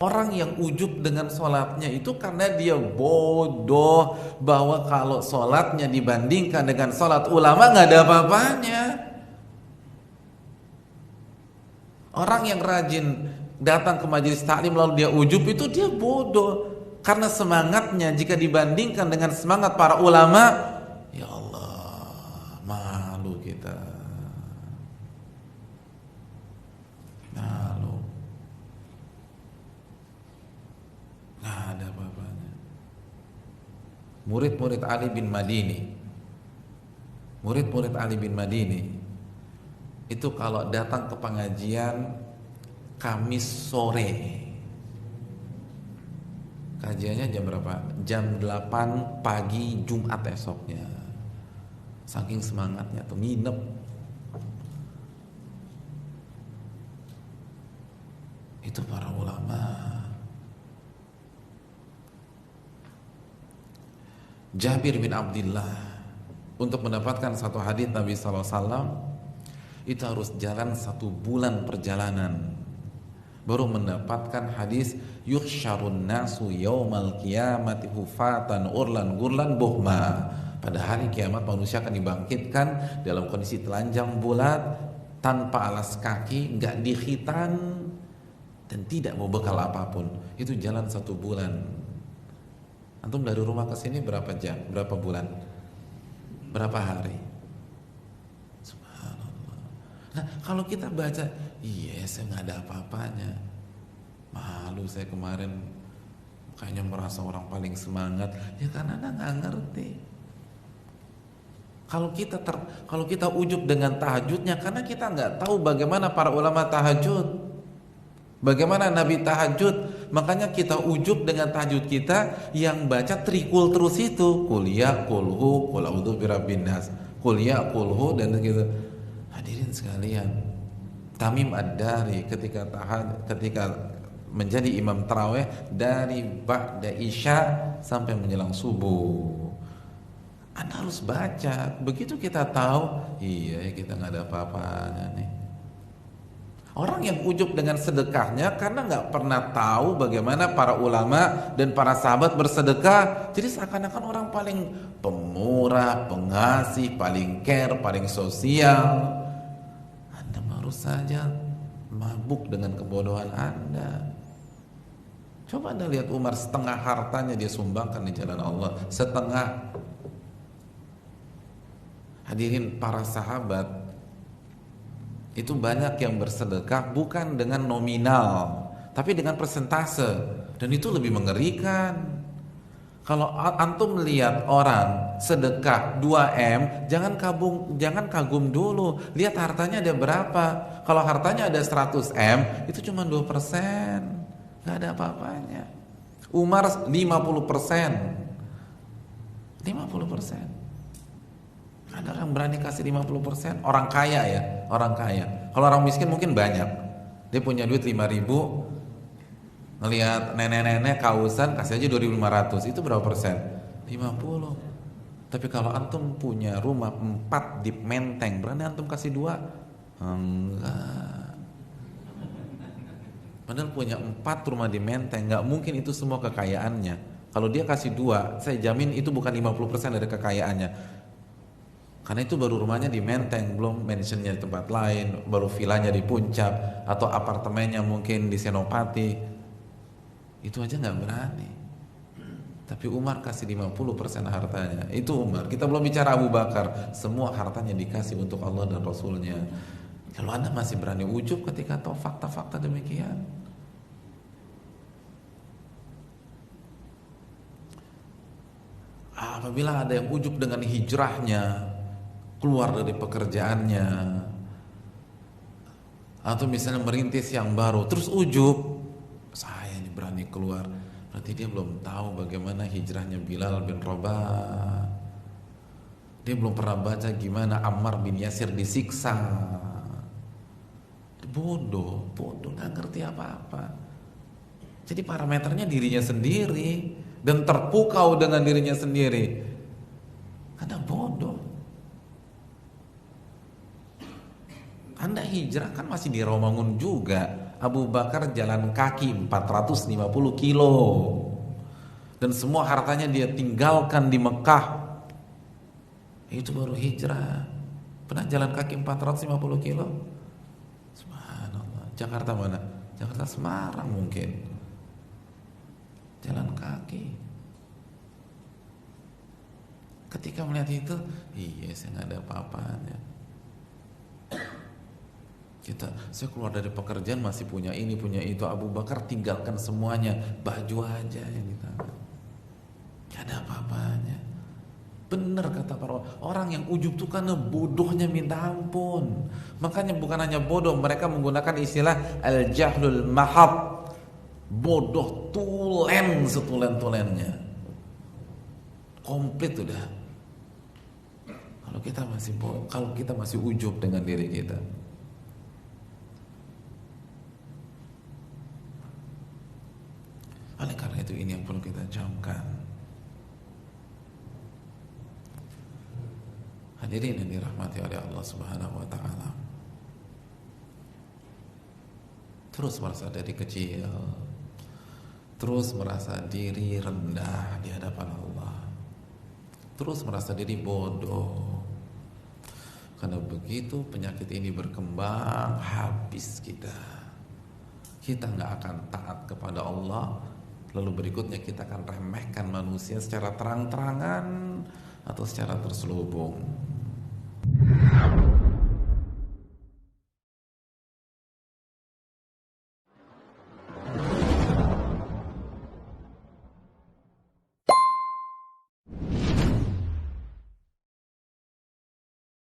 Orang yang ujub dengan sholatnya itu karena dia bodoh bahwa kalau sholatnya dibandingkan dengan sholat ulama nggak ada apa-apanya. Orang yang rajin datang ke majelis taklim lalu dia ujub itu dia bodoh karena semangatnya jika dibandingkan dengan semangat para ulama, ya Allah, malu kita. Malu. Nggak ada apa-apanya. Murid-murid Ali bin Madini, murid-murid Ali bin Madini itu kalau datang ke pengajian Kamis sore, kajiannya jam berapa? Jam 8 pagi Jumat esoknya. Saking semangatnya tuh nginep. Itu para ulama. Jabir bin Abdullah untuk mendapatkan satu hadis Nabi SAW itu harus jalan 1 bulan perjalanan baru mendapatkan hadis yuhsyarun nasu yaumal qiyamati hufatan urlan gurlan buhma. Pada hari kiamat manusia akan dibangkitkan dalam kondisi telanjang bulat, tanpa alas kaki, nggak dikhitan dan tidak mau bekal apapun. Itu jalan 1 bulan. Antum dari rumah ke sini berapa jam? Berapa bulan? Berapa hari? Subhanallah. Nah, kalau kita baca, iya saya nggak ada apa-apanya. Malu saya kemarin kayaknya merasa orang paling semangat. Ya karena Anda nggak ngerti. Kalau kita ujub dengan tahajudnya karena kita nggak tahu bagaimana para ulama tahajud. Bagaimana Nabi tahajud? Makanya kita ujub dengan tahajud kita yang baca trikul terus itu. Kuliah, kulhu, qul a'udzu birabbin nas. Kuliah, kulhu dan gitu. Hadirin sekalian, Tamim Ad-Dari ketika menjadi imam tarawih dari ba'da isya sampai menjelang subuh. Anda harus baca. Begitu kita tahu, iya kita nggak ada apa-apanya nih. Orang yang ujub dengan sedekahnya karena nggak pernah tahu bagaimana para ulama dan para sahabat bersedekah. Jadi seakan-akan orang paling pemurah, pengasih, paling care, paling sosial. Anda baru saja mabuk dengan kebodohan Anda. Coba Anda lihat Umar, setengah hartanya dia sumbangkan di jalan Allah, setengah. Hadirin, para sahabat itu banyak yang bersedekah bukan dengan nominal tapi dengan persentase, dan itu lebih mengerikan. Kalau antum melihat orang sedekah 2M, jangan kagum dulu, lihat hartanya ada berapa. Kalau hartanya ada 100M, itu cuma 2%, nggak ada apa-apanya. Umar 50%. Ada orang berani kasih 50%, orang kaya ya, orang kaya. Kalau orang miskin mungkin banyak. Dia punya duit 5.000, ngelihat nenek-nenek kausan kasih aja 2.500. Itu berapa persen? 50. Tapi kalau antum punya rumah 4 di Menteng, berani antum kasih 2? Enggak. Padahal punya 4 rumah di Menteng, nggak mungkin itu semua kekayaannya. Kalau dia kasih 2, saya jamin itu bukan 50% dari kekayaannya. Karena itu baru rumahnya di Menteng, belum mansionnya di tempat lain, baru vilanya di Puncak atau apartemennya mungkin di Senopati. Itu aja nggak berani. Tapi Umar kasih 50% hartanya. Itu Umar. Kita belum bicara Abu Bakar. Semua hartanya dikasih untuk Allah dan Rasulnya. Kalau Anda masih berani ujub ketika tahu fakta-fakta demikian, apabila ada yang ujub dengan hijrahnya, keluar dari pekerjaannya, atau misalnya merintis yang baru terus ujub, saya ini berani keluar, berarti dia belum tahu bagaimana hijrahnya Bilal bin Rabah. Dia belum pernah baca gimana Ammar bin Yasir disiksa. Bodoh, nggak ngerti apa-apa. Jadi parameternya dirinya sendiri dan terpukau dengan dirinya sendiri. Anda bodoh. Anda hijrah kan masih di Romangun juga, Abu Bakar jalan kaki 450 kilo dan semua hartanya dia tinggalkan di Mekah. Itu baru hijrah. Pernah jalan kaki 450 kilo? Subhanallah. Jakarta mana? Jakarta Semarang mungkin. Jalan kaki. Ketika melihat itu, iya saya nggak ada apa-apanya. Saya keluar dari pekerjaan masih punya ini, punya itu. Abu Bakar tinggalkan semuanya, baju aja yang ditanya. Gak ada apa-apanya. Benar kata para orang yang ujub tuh karena bodohnya minta ampun. Makanya bukan hanya bodoh, mereka menggunakan istilah al-jahlul mahab. Bodoh tulen setulen-tulennya. Komplit udah. Kalau kita masih ujub dengan diri kita. Oleh karena itu ini yang perlu kita camkan. Hadirin yang dirahmati oleh Allah Subhanahu wa taala. Terus merasa diri kecil, terus merasa diri rendah di hadapan Allah, terus merasa diri bodoh. Karena begitu penyakit ini berkembang, habis kita nggak akan taat kepada Allah. Lalu berikutnya kita akan remehkan manusia secara terang-terangan atau secara terselubung.